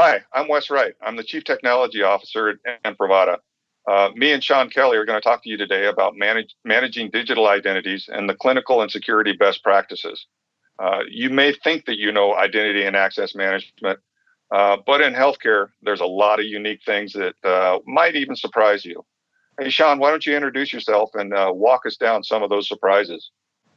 Hi, I'm Wes Wright. I'm the Chief Technology Officer at Imprivata. Me and Sean Kelly are going to talk to you today about managing digital identities and the clinical and security best practices. You may think that you know identity and access management, but in healthcare, there's a lot of unique things that might even surprise you. Hey, Sean, why don't you introduce yourself and walk us down some of those surprises?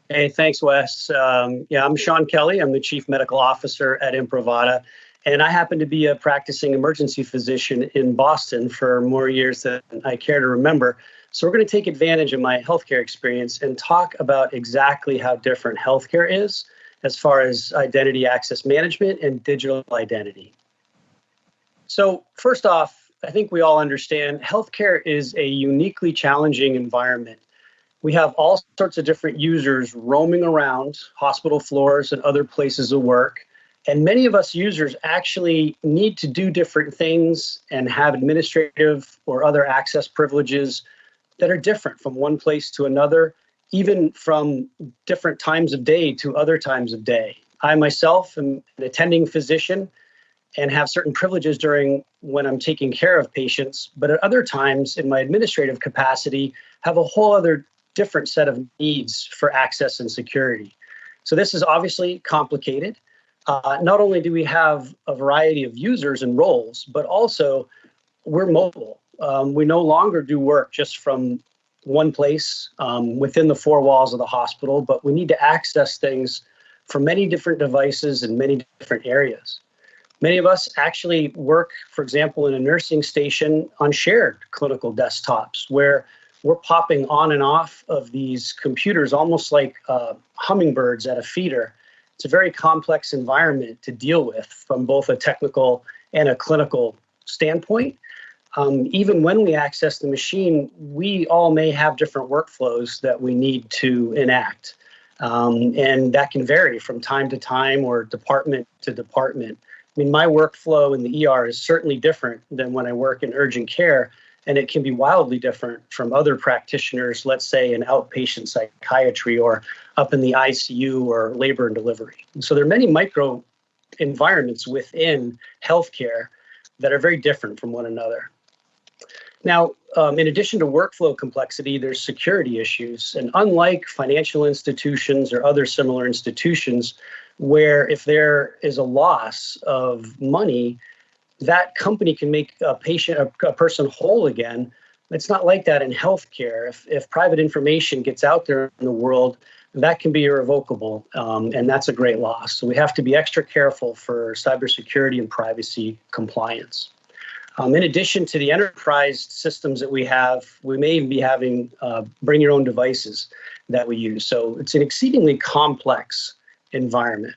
Hey, thanks, Wes. I'm Sean Kelly. I'm the Chief Medical Officer at Imprivata, and I happen to be a practicing emergency physician in Boston for more years than I care to remember. So we're going to take advantage of my healthcare experience and talk about exactly how different healthcare is as far as identity access management and digital identity. So first off, I think we all understand healthcare is a uniquely challenging environment. We have all sorts of different users roaming around hospital floors and other places of work. And many of us users actually need to do different things and have administrative or other access privileges that are different from one place to another, even from different times of day to other times of day. I myself am an attending physician and have certain privileges during when I'm taking care of patients, but at other times in my administrative capacity, have a whole other different set of needs for access and security. So this is obviously complicated. Not only do we have a variety of users and roles, but also we're mobile. We no longer do work just from one place within the four walls of the hospital, but we need to access things from many different devices in many different areas. Many of us actually work, for example, in a nursing station on shared clinical desktops where we're popping on and off of these computers almost like hummingbirds at a feeder. It's a very complex environment to deal with from both a technical and a clinical standpoint. Even when we access the machine, we all may have different workflows that we need to enact. And that can vary from time to time or department to department. I mean, my workflow in the ER is certainly different than when I work in urgent care, and it can be wildly different from other practitioners, let's say in outpatient psychiatry or up in the ICU or labor and delivery. And so there are many micro environments within healthcare that are very different from one another. Now, in addition to workflow complexity, there's security issues. And unlike financial institutions or other similar institutions, where if there is a loss of money, that company can make a person whole again. It's not like that in healthcare. If private information gets out there in the world, that can be irrevocable, and that's a great loss. So we have to be extra careful for cybersecurity and privacy compliance. In addition to the enterprise systems that we have, we may even be having bring your own devices that we use. So it's an exceedingly complex environment.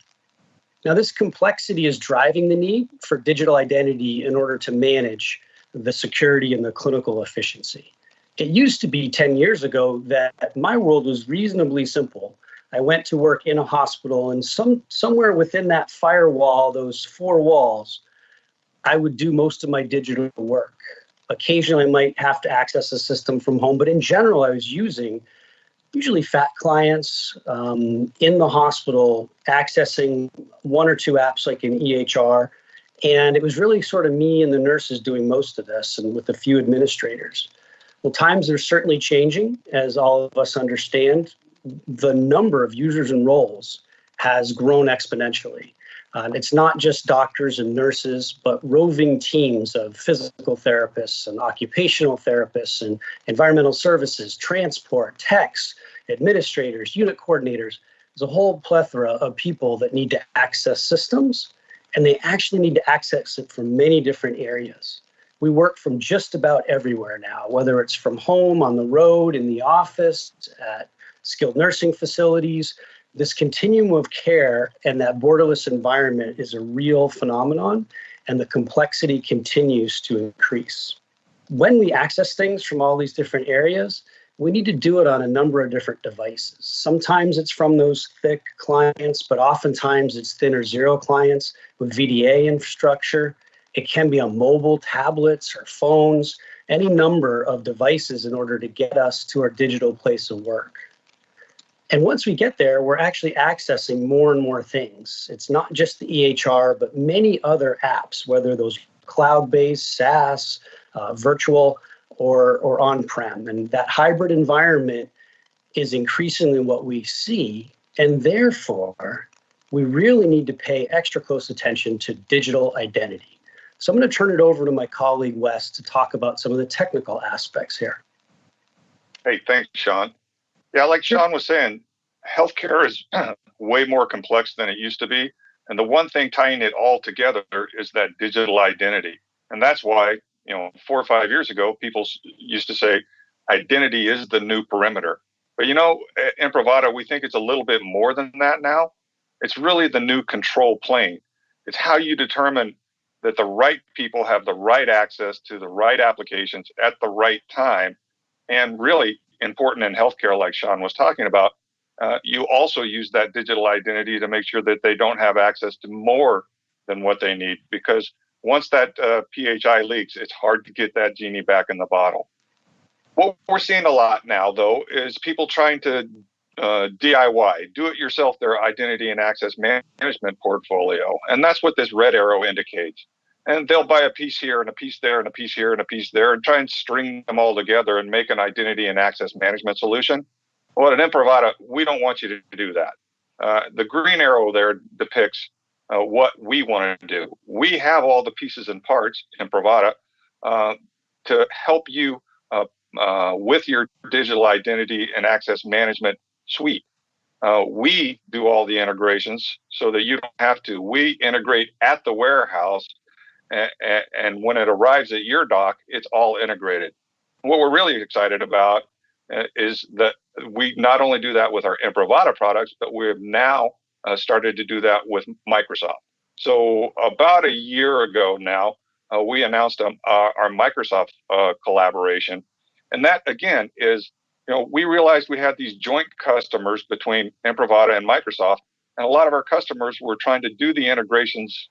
Now, this complexity is driving the need for digital identity in order to manage the security and the clinical efficiency. It used to be 10 years ago that my world was reasonably simple. I went to work in a hospital, and somewhere within that firewall, those four walls, I would do most of my digital work. Occasionally, I might have to access a system from home, but in general, I was using usually fat clients in the hospital, accessing one or two apps like an EHR. And it was really sort of me and the nurses doing most of this, and with a few administrators. Well, times are certainly changing, as all of us understand. The number of users and roles has grown exponentially. It's not just doctors and nurses, but roving teams of physical therapists and occupational therapists and environmental services, transport, techs, administrators, unit coordinators. There's a whole plethora of people that need to access systems, and they actually need to access it from many different areas. We work from just about everywhere now, whether it's from home, on the road, in the office, at skilled nursing facilities. This continuum of care and that borderless environment is a real phenomenon, and the complexity continues to increase. When we access things from all these different areas, we need to do it on a number of different devices. Sometimes it's from those thick clients, but oftentimes it's thinner zero clients with VDA infrastructure. It can be on mobile tablets or phones, any number of devices in order to get us to our digital place of work. And once we get there, we're actually accessing more and more things. It's not just the EHR, but many other apps, whether those cloud-based, SaaS, virtual, or on-prem. And that hybrid environment is increasingly what we see. And therefore, we really need to pay extra close attention to digital identity. So I'm going to turn it over to my colleague, Wes, to talk about some of the technical aspects here. Hey, thanks, Sean. Yeah, like Sean was saying, healthcare is way more complex than it used to be. And the one thing tying it all together is that digital identity. And that's why, 4 or 5 years ago, people used to say identity is the new perimeter. But, at Imprivata, we think it's a little bit more than that now. It's really the new control plane. It's how you determine that the right people have the right access to the right applications at the right time. And really important in healthcare, like Sean was talking about, you also use that digital identity to make sure that they don't have access to more than what they need. Because once that PHI leaks, it's hard to get that genie back in the bottle. What we're seeing a lot now, though, is people trying to DIY, do it yourself, their identity and access management portfolio. And that's what this red arrow indicates. And they'll buy a piece here and a piece there and a piece here and a piece there and try and string them all together and make an identity and access management solution. Well, at Imprivata, we don't want you to do that. The green arrow there depicts what we want to do. We have all the pieces and parts in Imprivata to help you with your digital identity and access management suite. We do all the integrations so that you don't have to. We integrate at the warehouse, and when it arrives at your dock, it's all integrated. What we're really excited about is that we not only do that with our Imprivata products, but we have now started to do that with Microsoft. So about a year ago now, we announced our Microsoft collaboration. And that, again, is, we realized we had these joint customers between Imprivata and Microsoft. And a lot of our customers were trying to do the integrations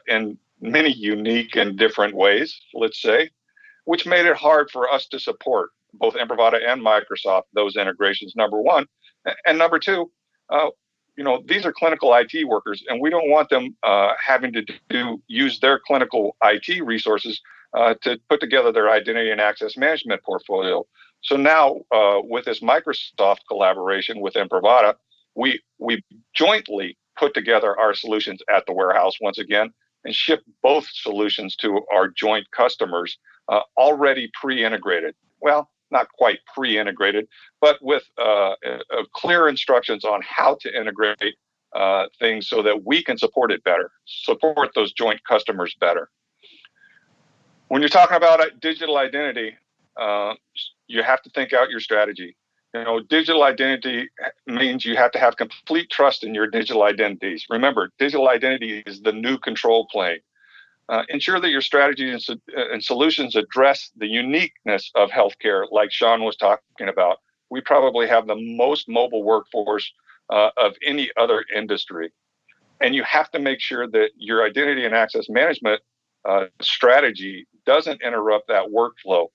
in many unique and different ways, let's say, which made it hard for us to support both Imprivata and Microsoft, those integrations, number one. And number two, these are clinical IT workers, and we don't want them having to use their clinical IT resources to put together their identity and access management portfolio. So now with this Microsoft collaboration with Imprivata, we jointly put together our solutions at the warehouse once again and ship both solutions to our joint customers already pre-integrated. Well, not quite pre-integrated, but with clear instructions on how to integrate things so that we can support it better, support those joint customers better. When you're talking about digital identity, you have to think out your strategy. Digital identity means you have to have complete trust in your digital identities. Remember, digital identity is the new control plane. Ensure that your strategies and solutions address the uniqueness of healthcare, like Sean was talking about. We probably have the most mobile workforce of any other industry. And you have to make sure that your identity and access management strategy doesn't interrupt that workflow.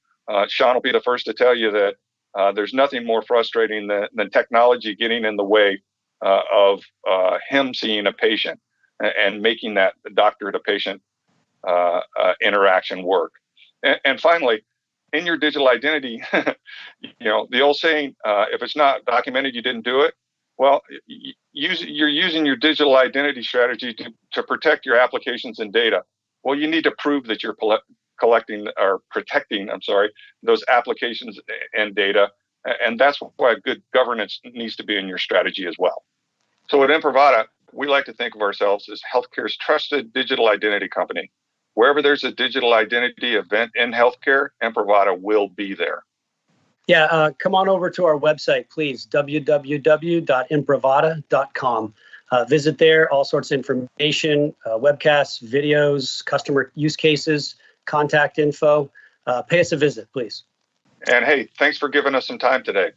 Sean will be the first to tell you that there's nothing more frustrating than technology getting in the way of him seeing a patient and making that doctor-to-patient interaction work. And finally, in your digital identity, the old saying, if it's not documented, you didn't do it. Well, you're using your digital identity strategy to protect your applications and data. Well, you need to prove that you're protecting those applications and data. And that's why good governance needs to be in your strategy as well. So at Imprivata, we like to think of ourselves as healthcare's trusted digital identity company. Wherever there's a digital identity event in healthcare, Imprivata will be there. Yeah, come on over to our website, please, www.imprivata.com. Visit there, all sorts of information, webcasts, videos, customer use cases, contact info. Pay us a visit, please. And hey, thanks for giving us some time today.